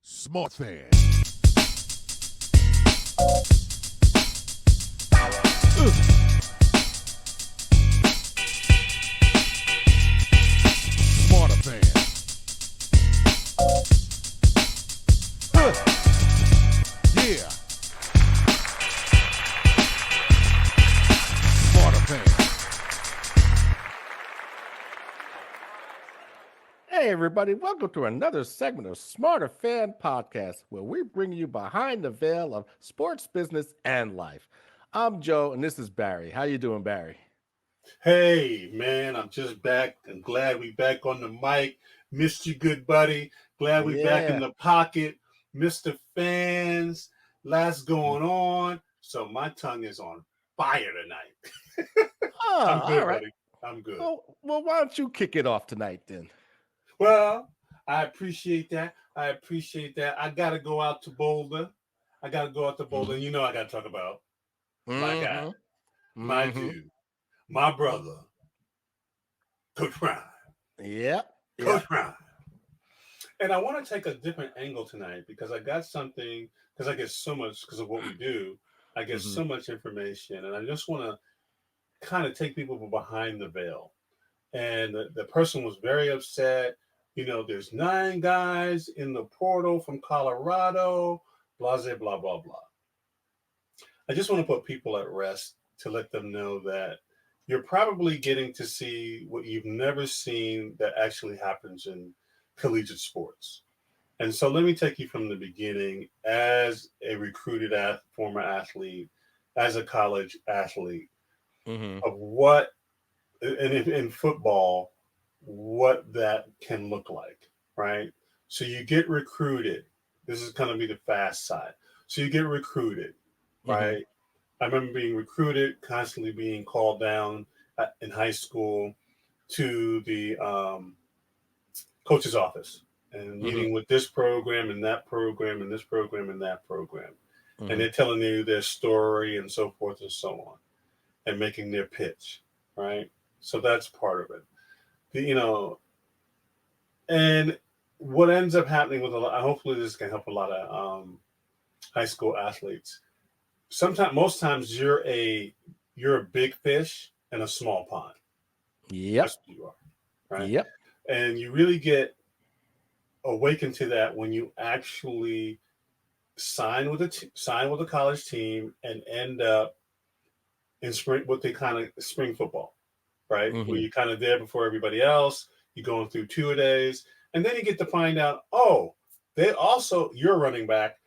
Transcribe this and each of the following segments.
Smarterfan. Smarterfan. Yeah. Smarterfan. Hey, everybody, welcome to another segment of Smarter Fan Podcast, where we bring you behind the veil of sports, business, and life. I'm Joe, and this is Barry. How you doing, Barry? Hey, man, I'm just back. I'm glad we back on the mic. Missed you, good buddy. Glad we back in Yeah. the pocket. Mr. Fans, lots going on. So my tongue is on fire tonight. I'm Oh, all good, right. buddy. I'm good. Well, why don't you kick it off tonight then? Well, I appreciate that. I got to go out to Boulder. And you know I got to talk about my guy, my Mm-hmm. dude, my brother, Coach Ryan. Yep. Coach Ryan. And I want to take a different angle tonight because I got something, because I get so much, because of what we do, I get so much information. And I just want to kind of take people behind the veil. And the person was very upset. You know, there's 9 guys in the portal from Colorado, blah, blah, blah, blah, blah. I just want to put people at rest to let them know that you're probably getting to see what you've never seen that actually happens in collegiate sports. And so let me take you from the beginning as a recruited former athlete, as a college athlete, of what, in football, what that can look like, right? So you get recruited. This is going to be the fast side. So you get recruited, right? I remember being recruited, constantly being called down in high school to the coach's office and meeting with this program and that program and this program and that program. And they're telling you their story and so forth and so on and making their pitch, right? So that's part of it. And what ends up happening with hopefully this can help a lot of high school athletes. Most times you're a big fish in a small pond. Yep. That's what you are, right? Yep. And you really get awakened to that when you actually sign with a college team and end up in what they kind of spring football, right? Where you're kind of there before everybody else. You're going through 2-a-days, and then you get to find out, you're running back,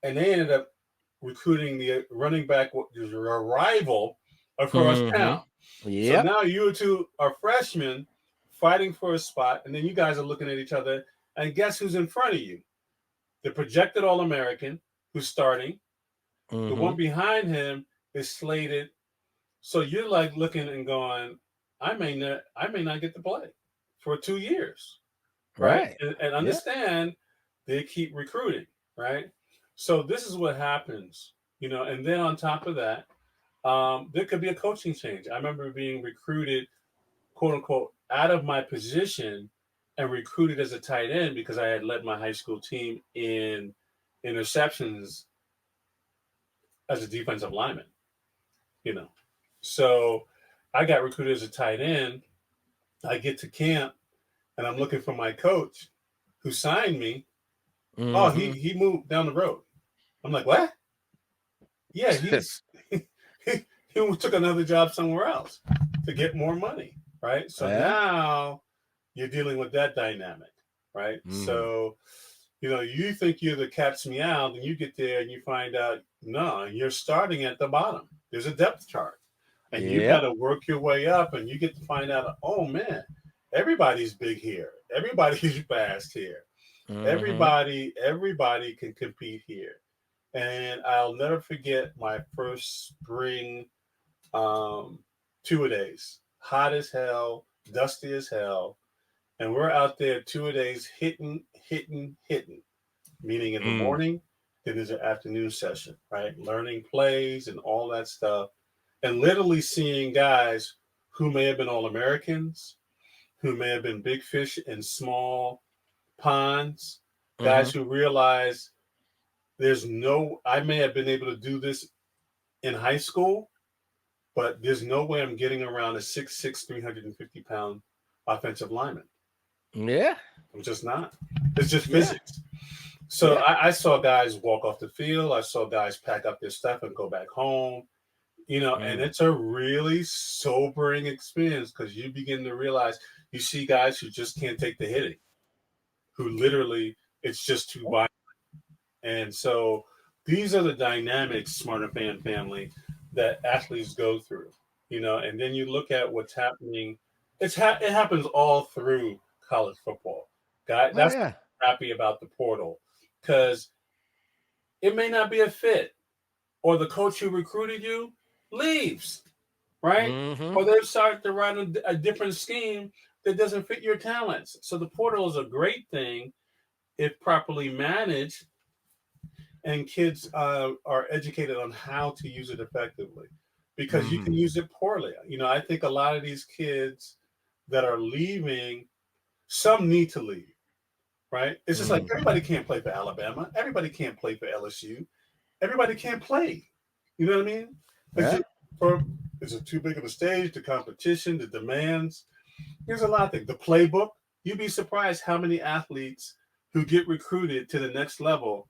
and they ended up recruiting the running back, which is a rival across town. Yep. So now you two are freshmen fighting for a spot, and then you guys are looking at each other, and guess who's in front of you? The projected All-American who's starting. The one behind him is slated. So you're like looking and going, I may not get to play for 2 years, right? And understand they keep recruiting, right? So this is what happens, and then on top of that, there could be a coaching change. I remember being recruited, quote unquote, out of my position and recruited as a tight end because I had led my high school team in interceptions as a defensive lineman, So I got recruited as a tight end. I get to camp and I'm looking for my coach who signed me. Oh, he moved down the road. I'm like, what? Yeah, he took another job somewhere else to get more money, right? So now you're dealing with that dynamic, right? So, you think you're the cat's meow, and you get there and you find out, no, you're starting at the bottom. There's a depth chart. And you got to work your way up, and you get to find out, oh, man, everybody's big here. Everybody's fast here. Everybody can compete here. And I'll never forget my first spring 2-a-days. Hot as hell, dusty as hell. And we're out there 2-a-days hitting. Meaning in the morning, then there's an afternoon session, right? Learning plays and all that stuff. And literally seeing guys who may have been All-Americans, who may have been big fish in small ponds, guys who realize I may have been able to do this in high school, but there's no way I'm getting around a 6'6", 350-pound offensive lineman. Yeah. I'm just not. It's just physics. So I saw guys walk off the field. I saw guys pack up their stuff and go back home. And it's a really sobering experience because you begin to realize you see guys who just can't take the hitting, who literally it's just too violent. And so these are the dynamics, Smarterfan family, that athletes go through, and then you look at what's happening. It happens all through college football. That's happy about the portal because it may not be a fit, or the coach who recruited you leaves, right? Or they start to run a different scheme that doesn't fit your talents. So the portal is a great thing if properly managed and kids are educated on how to use it effectively, because you can use it poorly. I think a lot of these kids that are leaving, some need to leave, right? It's just like everybody can't play for Alabama. Everybody can't play for LSU. Everybody can't play. You know what I mean? Is it too big of a stage? The competition, the demands. There's a lot of things. The playbook. You'd be surprised how many athletes who get recruited to the next level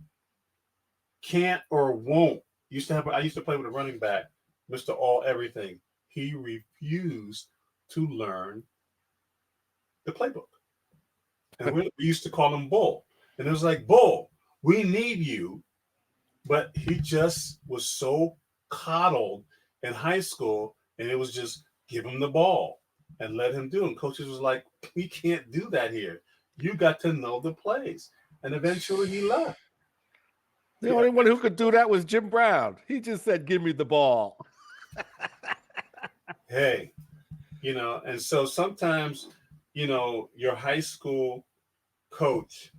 can't or won't. I used to play with a running back, Mr. All Everything. He refused to learn the playbook. And we used to call him Bull. And it was like, Bull, we need you. But he just was so coddled in high school, and it was just give him the ball and let him do it. And coaches was like, we can't do that here. You got to know the plays. And eventually he left. The only one who could do that was Jim Brown. He just said, give me the ball. Hey, and so sometimes, your high school coach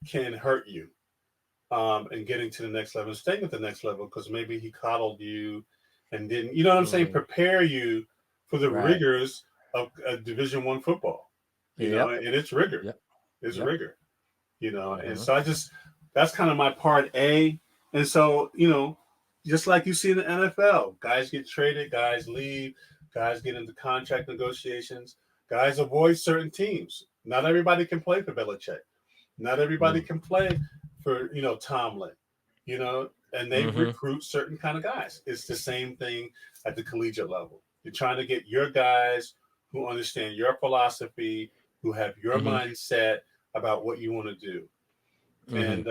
can hurt you and getting to the next level, staying at the next level, because maybe he coddled you and didn't, you know what I'm saying, prepare you for the rigors of Division I football, and it's rigor. It's rigor, and so that's kind of my part A. And so, just like you see in the NFL, guys get traded, guys leave, guys get into contract negotiations, guys avoid certain teams. Not everybody can play for Belichick. Not everybody can play for, Tomlin, and they recruit certain kind of guys. It's the same thing at the collegiate level. You're trying to get your guys who understand your philosophy, who have your mindset about what you want to do. And,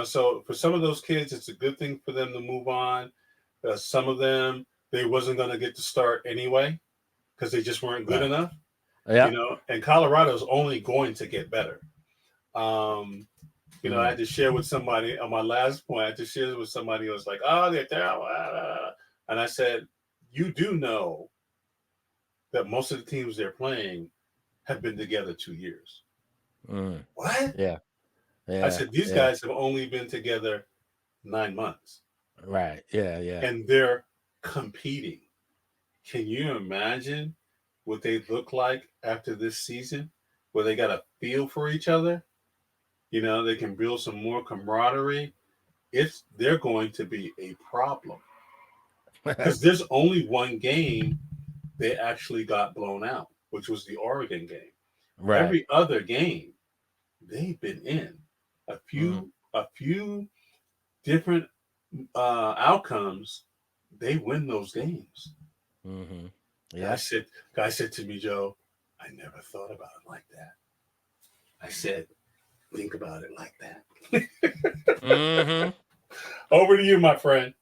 so for some of those kids, it's a good thing for them to move on. Some of them, they wasn't going to get to start anyway because they just weren't good enough. And Colorado is only going to get better. I had to share with somebody on my last point. I had to share with somebody who was like, "Oh, they're terrible," and I said, "You do know that most of the teams they're playing have been together 2 years." What? Yeah. I said these guys have only been together 9 months. Right. Yeah. And they're competing. Can you imagine what they look like after this season, where they got a feel for each other? They can build some more camaraderie. They're going to be a problem because there's only one game they actually got blown out, which was the Oregon game. Right. Every other game they've been in a few different outcomes. They win those games. Yeah. Guy said to me, Joe, I never thought about it like that. I said, think about it like that. Over to you, my friend.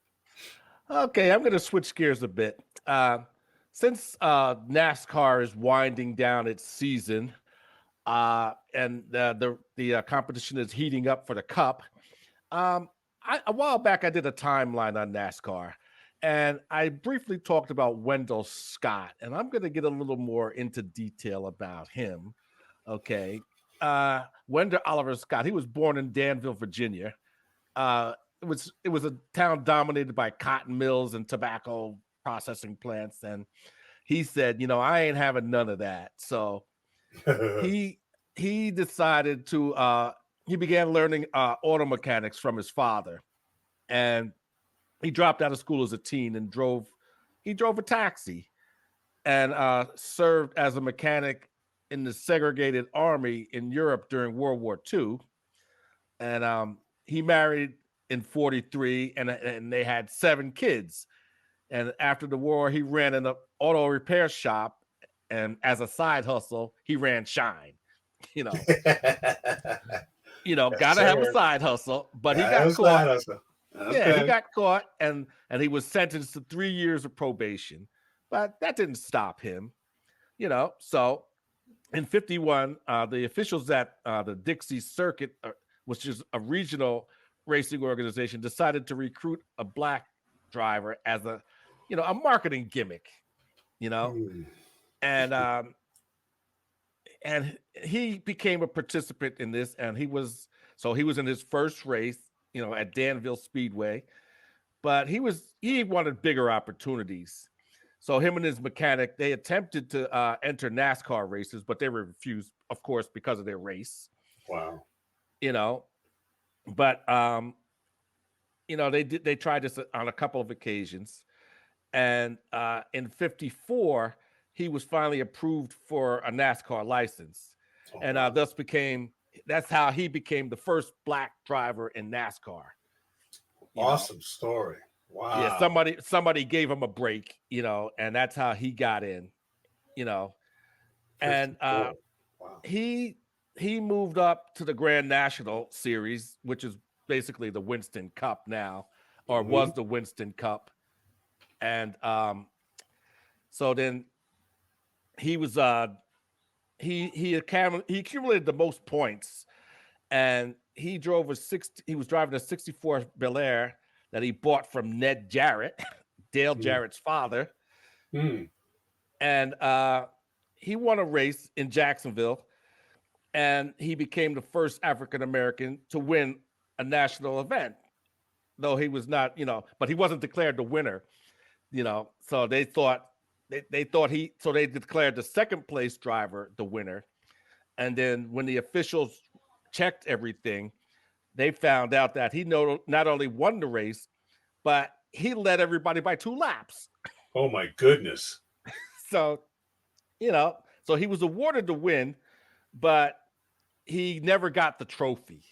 Okay, I'm going to switch gears a bit. Since NASCAR is winding down its season, and the competition is heating up for the Cup, a while back I did a timeline on NASCAR, and I briefly talked about Wendell Scott, and I'm going to get a little more into detail about him. Okay. Wendell Oliver Scott, he was born in Danville, Virginia. It was a town dominated by cotton mills and tobacco processing plants. And he said, I ain't having none of that. So he decided to he began learning auto mechanics from his father, and he dropped out of school as a teen and drove a taxi and served as a mechanic in the segregated army in Europe during World War II. And he married in 43, and they had 7 kids. And after the war, he ran an auto repair shop, and as a side hustle, he ran Shine. You know, Yes, gotta have a sir. side hustle, but he That got was caught. that hustle. Yeah, he Okay. got caught, and he was sentenced to 3 years of probation, but that didn't stop him. So in 51, the officials at the Dixie Circuit, which is a regional racing organization, decided to recruit a black driver as a marketing gimmick, you know, Hmm. and he became a participant in this, and he was in his first race, at Danville Speedway, but he wanted bigger opportunities. So him and his mechanic, they attempted to enter NASCAR races, but they were refused, of course, because of their race. Wow. You know, but they tried this on a couple of occasions, and in '54 he was finally approved for a NASCAR license, Oh, and wow. that's how he became the first black driver in NASCAR. You know, Awesome story. yeah, Wow. somebody gave him a break, and that's how he got in, you know, and 54. Wow. he moved up to the Grand National Series, which is basically the Winston Cup now, or Hmm. was the Winston Cup, and so then he was he accumulated the most points, and he was driving a '64 Bel Air that he bought from Ned Jarrett, Dale Hmm. Jarrett's father, Hmm. and he won a race in Jacksonville, and he became the first African American to win a national event. Though he was not, but he wasn't declared the winner, So they declared the second place driver the winner, and then when the officials checked everything, they found out that he not only won the race, but he led everybody by 2 laps. Oh my goodness. So, so he was awarded the win, but he never got the trophy.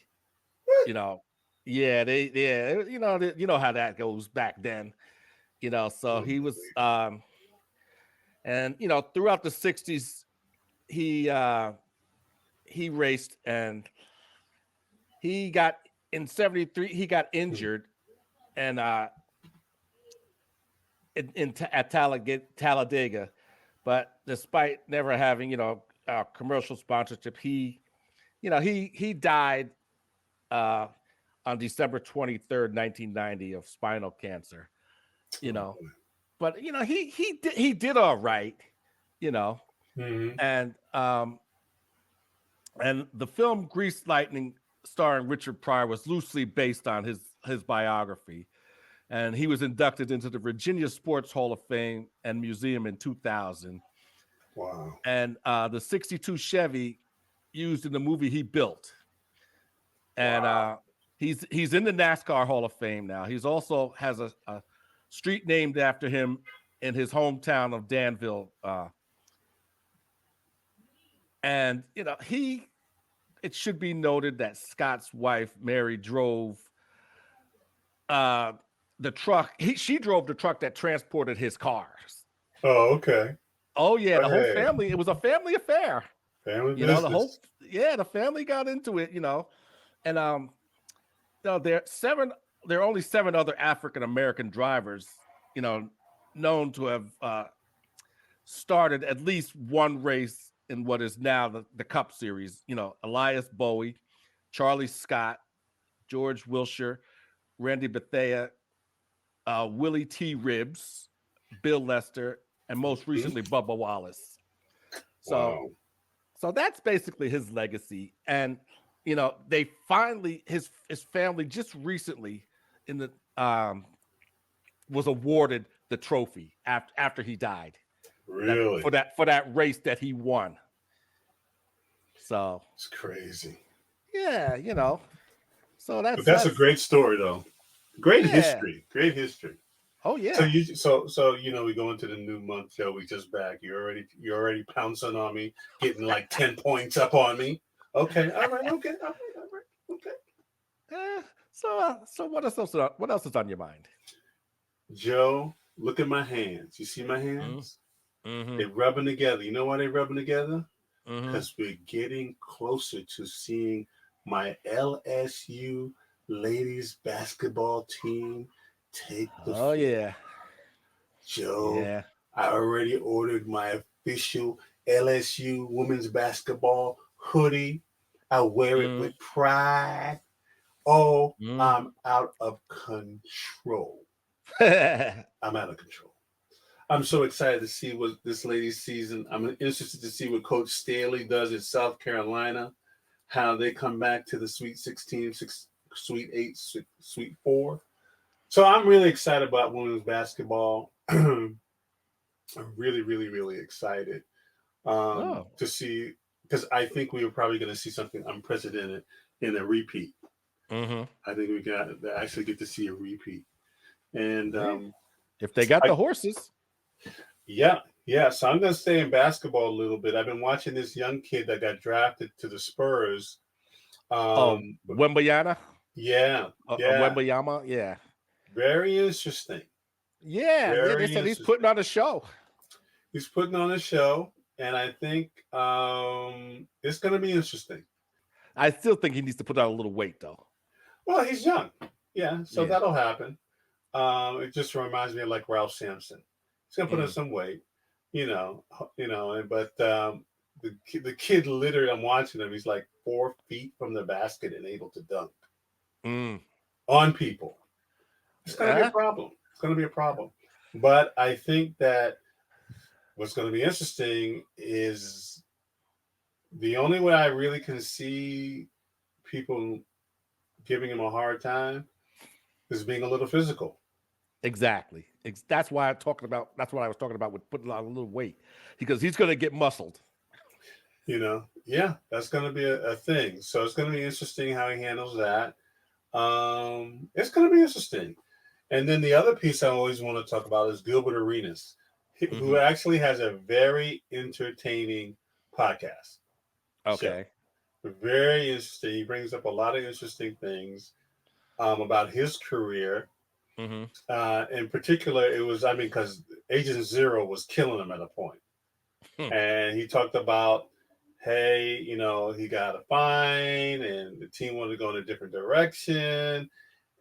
You know, yeah, you know how that goes back then. So he was, Unbelievable. and throughout the '60s, he raced, and he got in '73. He got Hmm. injured, and at Talladega, but despite never having commercial sponsorship, he died uh, on December 23rd, 1990, of spinal cancer. You Oh know, boy. but he did all right. You know, Hmm. and the film Grease Lightning, starring Richard Pryor, was loosely based on his biography, and he was inducted into the Virginia Sports Hall of Fame and Museum in 2000. Wow. And the '62 Chevy used in the movie he built, and Wow. he's in the NASCAR Hall of Fame now. He's also has a street named after him in his hometown of Danville, and it should be noted that Scott's wife Mary drove uh, the truck. She drove the truck that transported his cars. Oh, okay. Oh yeah, the whole Hey, family. It was a family affair. family The business. the family got into it. And there are only 7 other African American drivers, you know, known to have started at least one race in what is now the Cup Series. Elias Bowie, Charlie Scott, George Wilshire, Randy Bethea, Willie T. Ribbs, Bill Lester, and most Hmm. recently Bubba Wallace. So Wow. so that's basically his legacy. And they finally his family just recently in the was awarded the trophy after he died. That Really? for that race that he won. So It's crazy. Yeah, So But that's that's a that's great story, though. Great yeah. history. Great history. Oh So yeah. we go into the new month, Joe. We just back. You're already pouncing on me, getting like 10 points up on me. Okay, all right, okay, all right, okay. Eh, so what else is on your mind? Joe, look at my hands. You see my Mm, hands? mm-hmm. They're rubbing together. You know why they're rubbing together? Mm-hmm. Because we're getting closer to seeing my LSU ladies basketball team take the Oh field. yeah. Joe, Yeah. I already ordered my official LSU women's basketball hoodie. I wear it Mm, with pride. Oh, mm. I'm out of control. I'm out of control. I'm so excited to see what this lady's season. I'm interested to see what Coach Staley does at South Carolina, how they come back to the Sweet 16, Sweet 8, Sweet 4. So I'm really excited about women's basketball. I'm really, really, really excited Oh. to see, because I think we were probably going to see something unprecedented in a repeat. Mm-hmm. I think we got to actually get to see a repeat. And Yeah. If they got I, the horses. yeah, yeah. So I'm going to stay in basketball a little bit. I've been watching this young kid that got drafted to the Spurs. Oh, But Wembayana. yeah, yeah. Wembayama. Yeah. Very interesting. Yeah. Yeah. They Very said he's putting interesting. on a show. He's putting on a show, and I think it's going to be interesting. I still think he needs to put on a little weight though. Well, he's young. Yeah, so Yeah. that'll happen. It just reminds me of like Ralph Sampson. He's gonna put on Mm. some weight, but the kid literally, I'm watching him. He's like 4 feet from the basket and able to dunk Mm. on people. It's gonna be a Yeah. problem. It's gonna be a problem. But I think that what's gonna be interesting is the only way I really can see people giving him a hard time is being a little physical. Exactly. That's why I'm talking about. That's what I was talking about with putting on a little weight, because he's going to get muscled. Yeah, that's going to be a thing. So it's going to be interesting how he handles that. It's going to be interesting. And then the other piece I always want to talk about is Gilbert Arenas, who Hmm. actually has a very entertaining podcast show. Okay. Very interesting. He brings up a lot of interesting things about his career. Hmm. In particular, because Agent Zero was killing him at a point. And he talked about, hey, he got a fine and the team wanted to go in a different direction.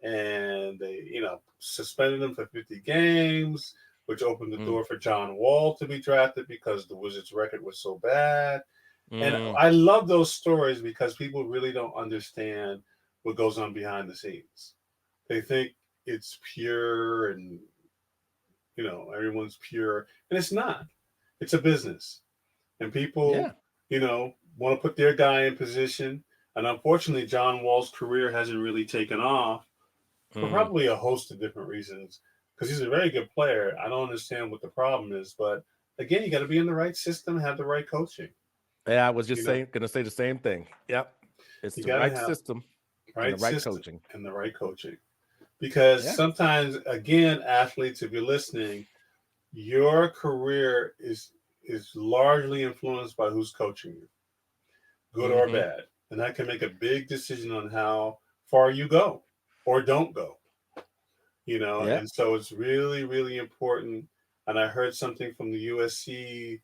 And they, suspended him for 50 games, which opened the door for John Wall to be drafted because the Wizards' record was so bad. And Mm. I love those stories because people really don't understand what goes on behind the scenes. They think it's pure and, everyone's pure. And it's not. It's a business. And people, Yeah. want to put their guy in position. And unfortunately, John Wall's career hasn't really taken off for Mm. probably a host of different reasons. Because he's a very good player. I don't understand what the problem is, but again, you got to be in the right system, have the right coaching. Yeah. I was You just know, going to say the same thing. Yep. It's you the got to right have system and the right right system coaching. and the right coaching. Because Yeah. sometimes, again, athletes, if you're listening, your career is largely influenced by who's coaching you, good or Hmm. bad. And that can make a big decision on how far you go or don't go, Yeah. and so it's really, really important. And I heard something from the USC,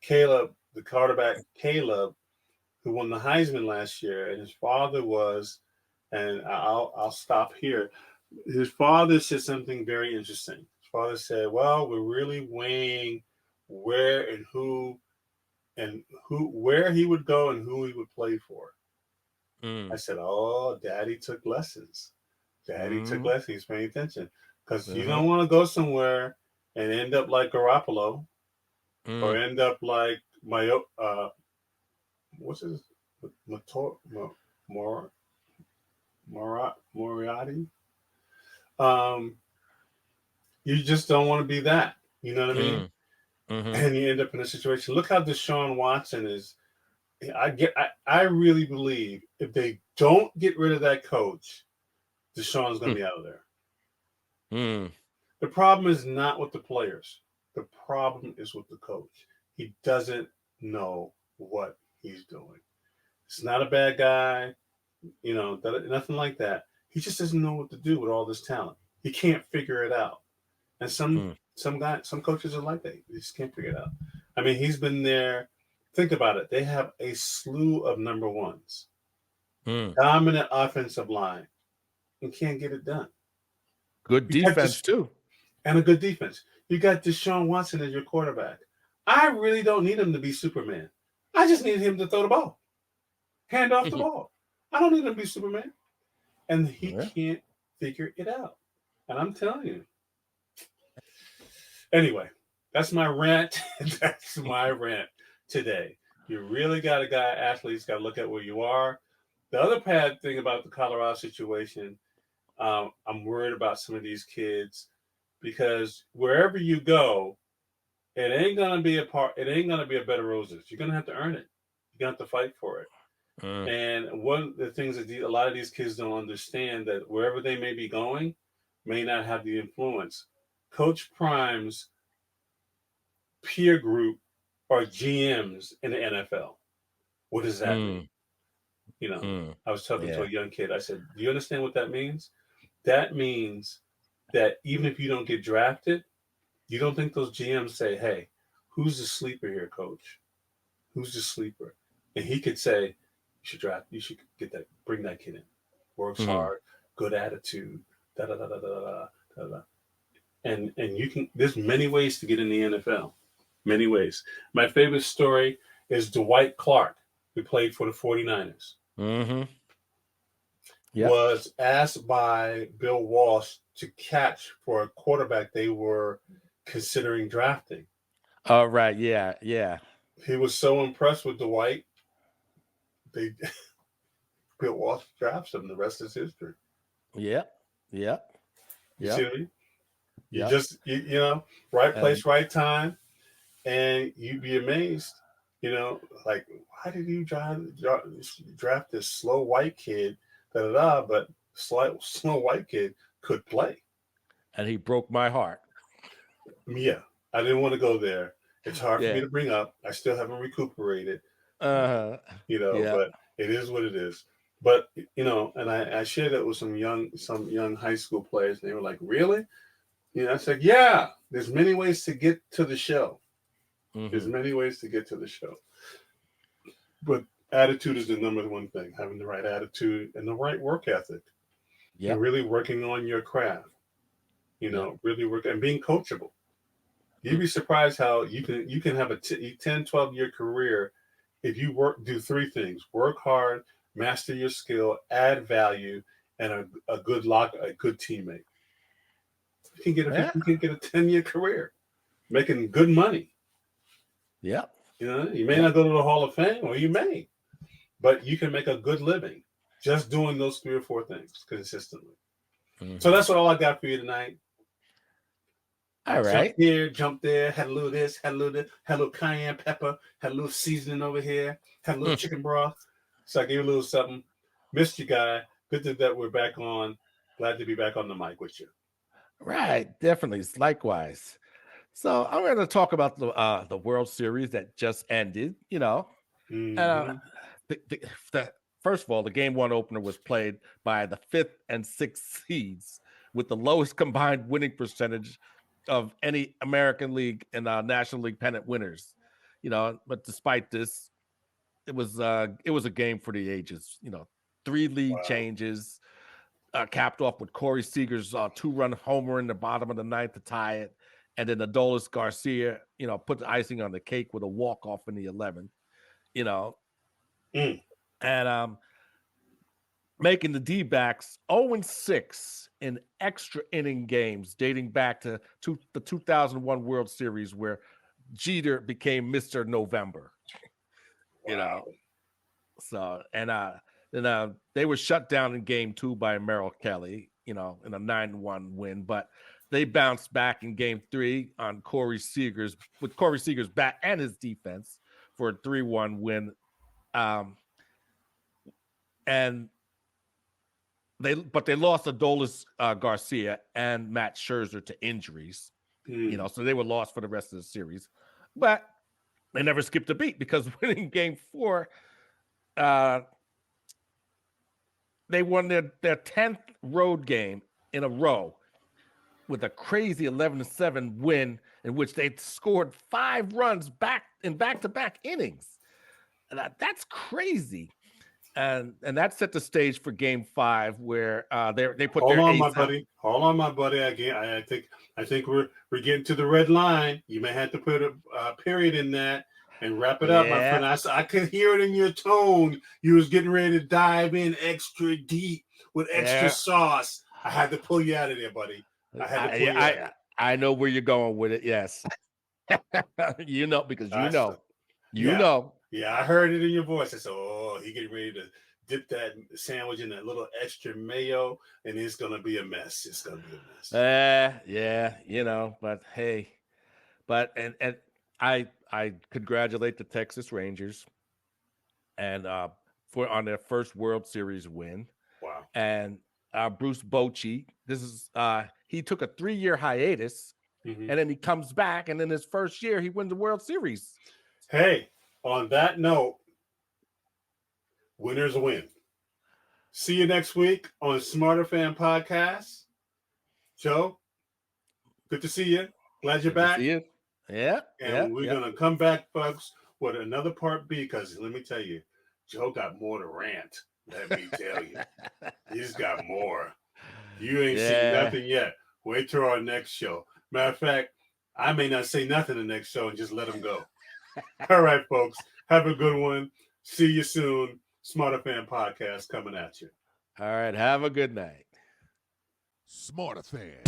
the quarterback Caleb, who won the Heisman last year, and his father was, and I'll stop here. His father said something very interesting. His father said, "Well, we're really weighing where and who where he would go and who he would play for." I Mm. said, "Oh, Daddy took lessons. Daddy took Mm. lessons. He's paying attention because you Uh-huh. don't want to go somewhere and end up like Garoppolo or Mm. end up like my what's his Mator, Mor, Moriarty. Um, you just don't want to be that. You know what I mean? Mm. Hmm. And you end up in a situation. Look how Deshaun Watson is. I really believe if they don't get rid of that coach, Deshaun's going to be out of there. Mm. The problem is not with the players. The problem is with the coach. He doesn't know what he's doing. He's not a bad guy, nothing like that. He just doesn't know what to do with all this talent. He can't figure it out. And some coaches are like that. They just can't figure it out. I mean, he's been there. Think about it. They have a slew of number ones, dominant offensive line, and can't get it done. Good defense too, and a good defense. You got Deshaun Watson as your quarterback. I really don't need him to be Superman. I just need him to throw the ball, hand off the ball. I don't need him to be Superman, and he can't figure it out. And I'm telling you. Anyway, that's my rant. That's my rant today. You really got a guy, athletes, got to look at where you are. The other bad thing about the Colorado situation, I'm worried about some of these kids because wherever you go, it ain't gonna be a bed of roses. You're gonna have to earn it. You're gonna have to fight for it. And one of the things that a lot of these kids don't understand that wherever they may be going, may not have the influence. Coach Prime's peer group are GMs in the NFL. What does that mean? I was talking to a young kid. I said, do you understand what that means? That means that even if you don't get drafted, you don't think those GMs say, hey, who's the sleeper here, coach? Who's the sleeper? And he could say, you should bring that kid in. Works hard, good attitude, da da da da da da da. And there's many ways to get in the NFL. Many ways. My favorite story is Dwight Clark, who played for the 49ers. Was asked by Bill Walsh to catch for a quarterback they were considering drafting. Oh, right. Yeah. He was so impressed with Dwight. Bill Walsh drafts him. The rest is history. Yeah. You see what I mean? You just, right place, right time. And you'd be amazed, like, why did you draft this slow white kid? But slow white kid could play. And he broke my heart. Yeah, I didn't want to go there. It's hard for me to bring up. I still haven't recuperated. But it is what it is. But and I shared that with some young high school players. And they were like, "Really?" I said, "Yeah. There's many ways to get to the show. There's many ways to get to the show. But attitude is the number one thing. Having the right attitude and the right work ethic. And really working on your craft. Really work and being coachable. You'd be surprised how you can have a 10, 12-year career if you do three things: work hard, master your skill, add value, and a good teammate. You can get a 10-year career making good money. Yeah. You may not go to the Hall of Fame, or you may, but you can make a good living just doing those 3 or 4 things consistently. So that's all I got for you tonight. All right. Jump here, jump there, had a little this, had a little cayenne pepper, had a little seasoning over here, had a little chicken broth. So I gave you a little something. Missed you, guy. Good that we're back on. Glad to be back on the mic with you. Right. Definitely. Likewise. So I'm going to talk about the World Series that just ended, first of all, the game 1 opener was played by the 5th and 6th seeds with the lowest combined winning percentage of any American League and National League pennant winners, but despite this, it was a game for the ages, 3 lead changes, capped off with Corey Seager's 2-run homer in the bottom of the 9th to tie it. And then Adolis Garcia, put the icing on the cake with a walk-off in the 11th, and making the D-backs 0-6 in extra inning games dating back to the 2001 World Series where Jeter became Mr. November, So, and then they were shut down in game 2 by Merrill Kelly, in a 9-1 win, but they bounced back in game 3 on Corey Seager's bat and his defense for a 3-1 win. And They lost Adolis Garcia and Matt Scherzer to injuries. You know, so they were lost for the rest of the series. But they never skipped a beat because winning Game 4, they won their 10th road game in a row with a crazy 11-7 win in which they scored 5 runs back-to-back innings. And that's crazy. And that set the stage for Game 5, where they put their ace out. Hold on, my buddy. I think we're getting to the red line. You may have to put a period in that and wrap it up, my friend. I could hear it in your tone. You was getting ready to dive in extra deep with extra sauce. I had to pull you out of there, buddy. I know where you're going with it. Yes, you know, because you know. Yeah, I heard it in your voice. I said, "Oh, he getting ready to dip that sandwich in that little extra mayo, and it's gonna be a mess. It's gonna be a mess." Yeah, you know, but hey, and I congratulate the Texas Rangers and on their first World Series win. Wow. And Bruce Bochy, he took a 3-year hiatus, and then he comes back, and in his first year, he wins the World Series. Hey, on that note, winners win. See you next week on Smarterfan Podcast. Joe, good to see you. Glad you're back. See you. Yeah. And we're going to come back, folks, with another part B, because let me tell you, Joe got more to rant. Let me tell you. He's got more. You ain't seen nothing yet. Wait till our next show. Matter of fact, I may not say nothing the next show and just let him go. All right, folks. Have a good one. See you soon. Smarterfan Podcast coming at you. All right. Have a good night. Smarterfan.